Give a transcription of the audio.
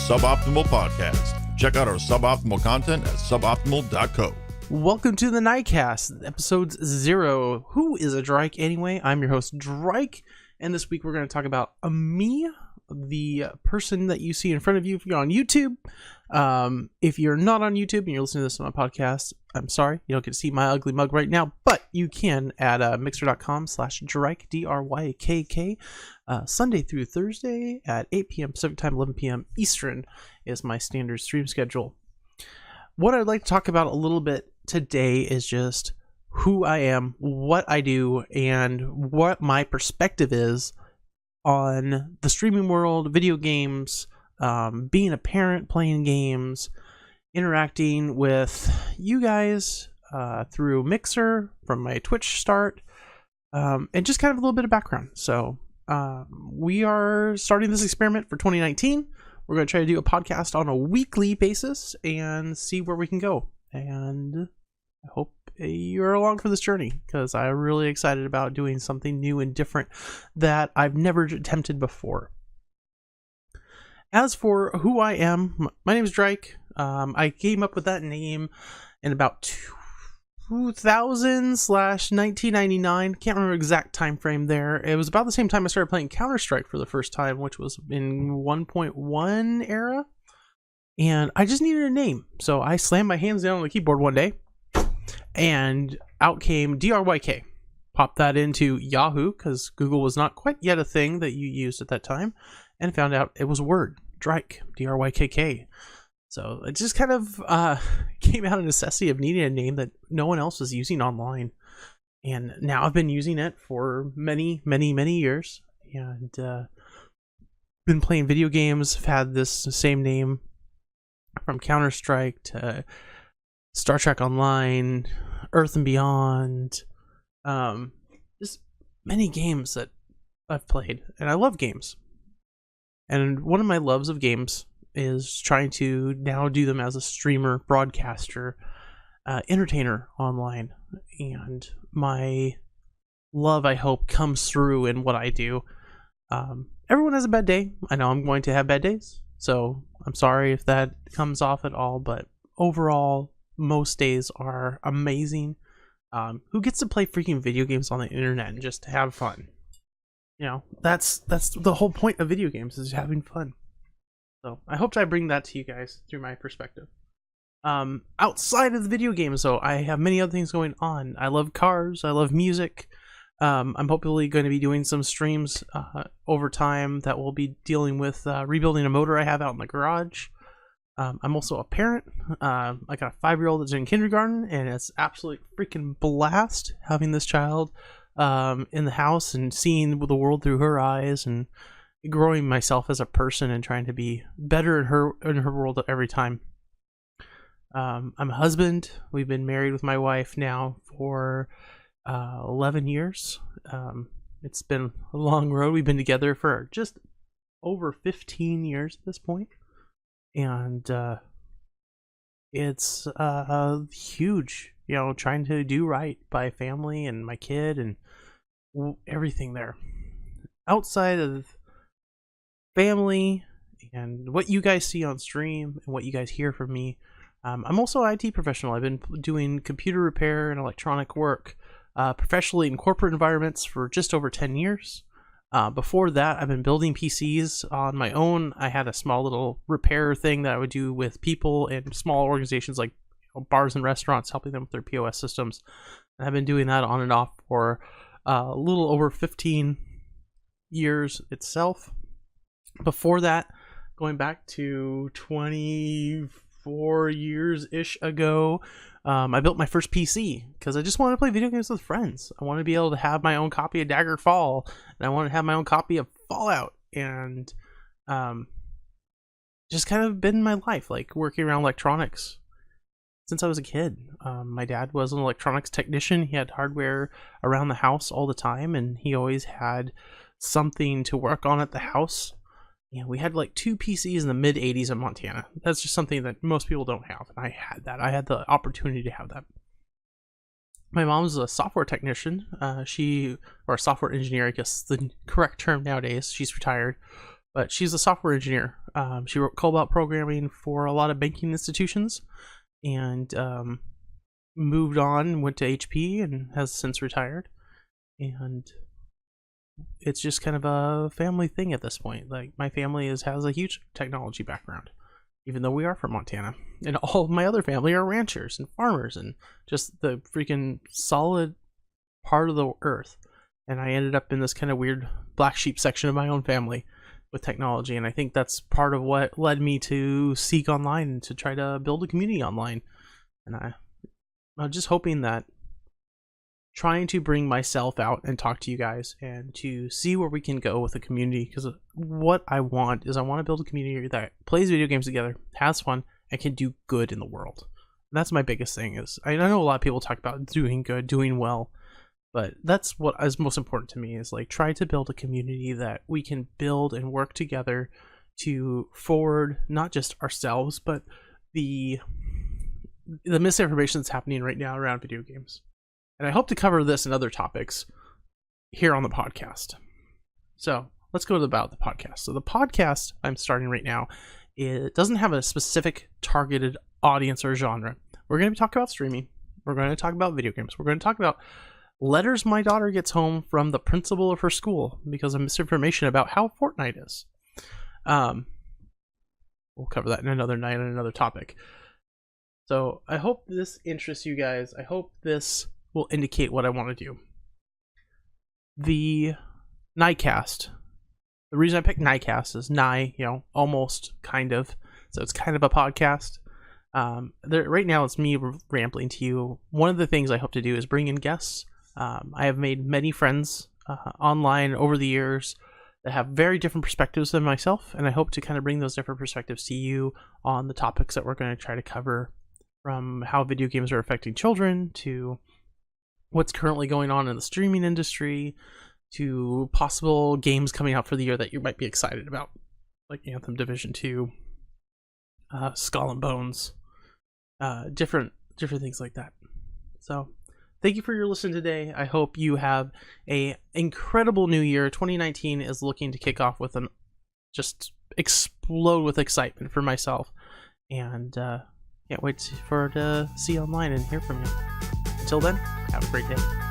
Suboptimal Podcast. Check out our suboptimal content at suboptimal.co. Welcome to the NighCast, episode 0. Who is a Drykk anyway? I'm your host, Drykk, and this week we're going to talk about me, the person that you see in front of you if you're on YouTube. If you're not on YouTube and you're listening to this on my podcast, I'm sorry, you don't get to see my ugly mug right now, but you can at mixer.com/Drykk, D-R-Y-K-K. Sunday through Thursday at 8 p.m. Pacific Time, 11 p.m. Eastern is my standard stream schedule. What I'd like to talk about a little bit today is just who I am, what I do, and what my perspective is on the streaming world, video games, being a parent, playing games, interacting with you guys through Mixer from my Twitch start, and just kind of a little bit of background. So we are starting this experiment for 2019. We're going to try to do a podcast on a weekly basis and see where we can go. And I hope you're along for this journey because I'm really excited about doing something new and different that I've never attempted before. As for who I am, my name is Drykk. I came up with that name in about 2000/1999. Can't remember exact time frame there. It was about the same time I started playing Counter-Strike for the first time, which was in 1.1 era. And I just needed a name. So I slammed my hands down on the keyboard one day and out came Drykk. Popped that into Yahoo because Google was not quite yet a thing that you used at that time, and found out it was a word, Drykk, D-R-Y-K-K. So it just kind of came out of necessity of needing a name that no one else was using online. And now I've been using it for many, many, many years. And been playing video games. I've had this same name from Counter-Strike to Star Trek Online, Earth and Beyond. Just many games that I've played. And I love games. And one of my loves of games is trying to now do them as a streamer, broadcaster, entertainer online. And my love, I hope, comes through in what I do. Everyone has a bad day. I know I'm going to have bad days, so I'm sorry if that comes off at all, but overall, most days are amazing. Who gets to play freaking video games on the internet and just have fun? You know, that's the whole point of video games, is having fun. So I hope I bring that to you guys through my perspective. Outside of the video games, though, I have many other things going on. I love cars. I love music. I'm hopefully going to be doing some streams over time that will be dealing with rebuilding a motor I have out in the garage. I'm also a parent. I got a 5-year-old that's in kindergarten, and it's absolutely freaking blast having this child in the house and seeing the world through her eyes and growing myself as a person and trying to be better in her world every time. I'm a husband. We've been married with my wife now for 11 years. It's been a long road. We've been together for just over 15 years at this point. And it's huge, you know, trying to do right by family and my kid and everything there. Outside of family and what you guys see on stream and what you guys hear from me, I'm also an IT professional. I've been doing computer repair and electronic work professionally in corporate environments for just over 10 years. Before that, I've been building PCs on my own. I had a small little repair thing that I would do with people in small organizations like bars and restaurants, helping them with their POS systems. And I've been doing that on and off for a little over 15 years itself. Before that, going back to 24 years-ish ago, I built my first PC because I just wanted to play video games with friends. I wanted to be able to have my own copy of Daggerfall, and I wanted to have my own copy of Fallout, and just kind of been my life, like working around electronics since I was a kid. My dad was an electronics technician. He had hardware around the house all the time, and he always had something to work on at the house. Yeah, we had like 2 PCs in the mid 80s in Montana. That's just something that most people don't have. And I had that. I had the opportunity to have that. My mom's a software technician. Or a software engineer, I guess the correct term nowadays. She's retired, but she's a software engineer She wrote COBOL programming for a lot of banking institutions, and moved on, went to HP, and has since retired. And it's just kind of a family thing at this point. Like, my family has a huge technology background, even though we are from Montana. And all of my other family are ranchers and farmers and just the freaking solid part of the earth. And I ended up in this kind of weird black sheep section of my own family with technology. And I think that's part of what led me to seek online and to try to build a community online. And I'm just hoping that trying to bring myself out and talk to you guys and to see where we can go with the community, because what I want is I want to build a community that plays video games together, has fun, and can do good in the world. And that's my biggest thing. Is I know a lot of people talk about doing good, doing well, but that's what is most important to me, is like try to build a community that we can build and work together to forward not just ourselves, but the misinformation that's happening right now around video games. And I hope to cover this and other topics here on the podcast. So let's go about the podcast. So the podcast I'm starting right now, it doesn't have a specific targeted audience or genre. We're going to talk about streaming. We're going to talk about video games. We're going to talk about letters my daughter gets home from the principal of her school because of misinformation about how Fortnite is. We'll cover that in another night on another topic. So I hope this interests you guys. I hope this will indicate what I want to do. The NighCast. The reason I picked NighCast is almost, kind of. So it's kind of a podcast. Right now it's me rambling to you. One of the things I hope to do is bring in guests. I have made many friends online over the years that have very different perspectives than myself, and I hope to kind of bring those different perspectives to you on the topics that we're going to try to cover, from how video games are affecting children to what's currently going on in the streaming industry to possible games coming out for the year that you might be excited about, like Anthem, Division 2, Skull and Bones, different things like that. So thank you for your listen today. I hope you have a incredible new year. 2019 is looking to kick off with just explode with excitement for myself, and can't wait to see you online and hear from you. Until then, have a great day.